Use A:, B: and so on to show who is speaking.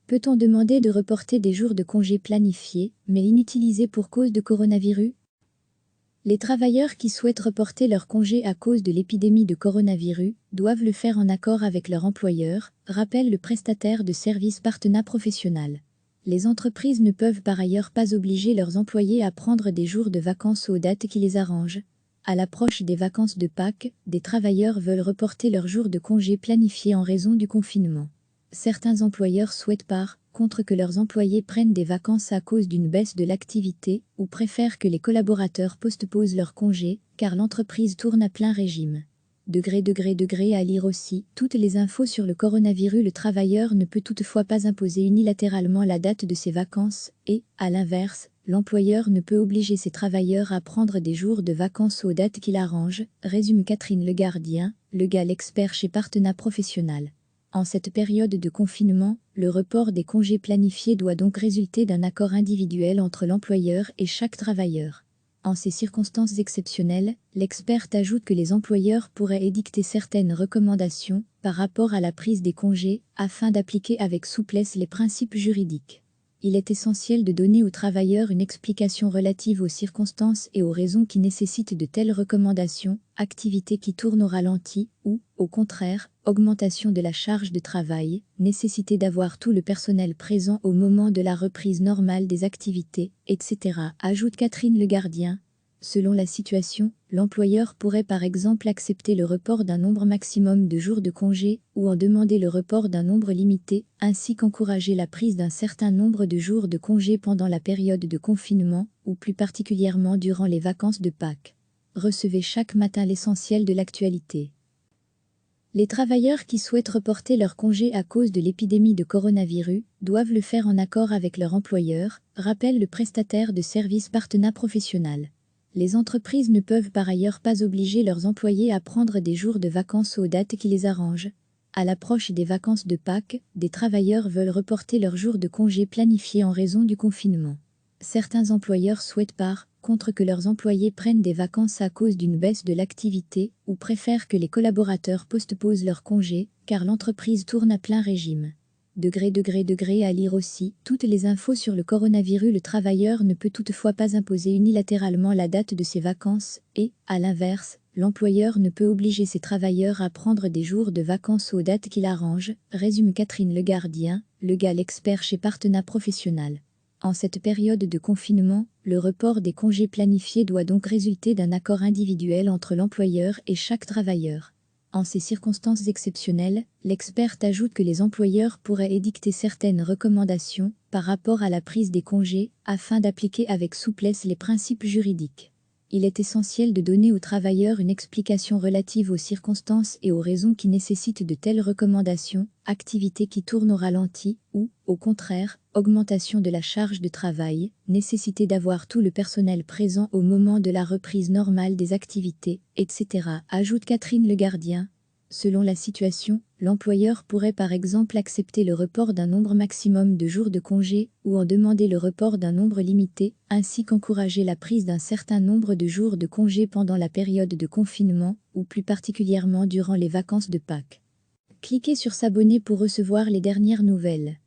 A: Peut-on demander de reporter des jours de congés planifiés, mais inutilisés pour cause de coronavirus? Les travailleurs qui souhaitent reporter leur congé à cause de l'épidémie de coronavirus doivent le faire en accord avec leur employeur, rappelle le prestataire de services Partenat Professionnel. Les entreprises ne peuvent par ailleurs pas obliger leurs employés à prendre des jours de vacances aux dates qui les arrangent. À l'approche des vacances de Pâques, des travailleurs veulent reporter leurs jours de congé planifiés en raison du confinement. Certains employeurs souhaitent par contre que leurs employés prennent des vacances à cause d'une baisse de l'activité ou préfèrent que les collaborateurs postposent leurs congés car l'entreprise tourne à plein régime. À lire aussi. Toutes les infos sur le coronavirus. Le travailleur ne peut toutefois pas imposer unilatéralement la date de ses vacances et, à l'inverse, l'employeur ne peut obliger ses travailleurs à prendre des jours de vacances aux dates qu'il arrange, résume Catherine Le Gardien, l'expert chez Partenat Professionnel. En cette période de confinement, le report des congés planifiés doit donc résulter d'un accord individuel entre l'employeur et chaque travailleur. En ces circonstances exceptionnelles, l'expert ajoute que les employeurs pourraient édicter certaines recommandations par rapport à la prise des congés afin d'appliquer avec souplesse les principes juridiques. Il est essentiel de donner aux travailleurs une explication relative aux circonstances et aux raisons qui nécessitent de telles recommandations, activité qui tourne au ralenti ou, au contraire, augmentation de la charge de travail, nécessité d'avoir tout le personnel présent au moment de la reprise normale des activités, etc., ajoute Catherine Le Gardien. Selon la situation, l'employeur pourrait par exemple accepter le report d'un nombre maximum de jours de congé ou en demander le report d'un nombre limité, ainsi qu'encourager la prise d'un certain nombre de jours de congé pendant la période de confinement ou plus particulièrement durant les vacances de Pâques. Recevez chaque matin l'essentiel de l'actualité. Les travailleurs qui souhaitent reporter leur congé à cause de l'épidémie de coronavirus doivent le faire en accord avec leur employeur, rappelle le prestataire de services Partenat Professionnel. Les entreprises ne peuvent par ailleurs pas obliger leurs employés à prendre des jours de vacances aux dates qui les arrangent. À l'approche des vacances de Pâques, des travailleurs veulent reporter leurs jours de congé planifiés en raison du confinement. Certains employeurs souhaitent par contre que leurs employés prennent des vacances à cause d'une baisse de l'activité ou préfèrent que les collaborateurs postposent leurs congés car l'entreprise tourne à plein régime. À lire aussi. Toutes les infos sur le coronavirus. Le travailleur ne peut toutefois pas imposer unilatéralement la date de ses vacances et, à l'inverse, l'employeur ne peut obliger ses travailleurs à prendre des jours de vacances aux dates qu'il arrange, résume Catherine Le Gardien, l'expert chez Partenat Professionnel. En cette période de confinement, le report des congés planifiés doit donc résulter d'un accord individuel entre l'employeur et chaque travailleur. En ces circonstances exceptionnelles, l'expert ajoute que les employeurs pourraient édicter certaines recommandations par rapport à la prise des congés afin d'appliquer avec souplesse les principes juridiques. Il est essentiel de donner aux travailleurs une explication relative aux circonstances et aux raisons qui nécessitent de telles recommandations, activité qui tourne au ralenti ou, au contraire, augmentation de la charge de travail, nécessité d'avoir tout le personnel présent au moment de la reprise normale des activités, etc., ajoute Catherine Le Gardien. Selon la situation, l'employeur pourrait par exemple accepter le report d'un nombre maximum de jours de congé ou en demander le report d'un nombre limité, ainsi qu'encourager la prise d'un certain nombre de jours de congé pendant la période de confinement ou plus particulièrement durant les vacances de Pâques. Cliquez sur s'abonner pour recevoir les dernières nouvelles.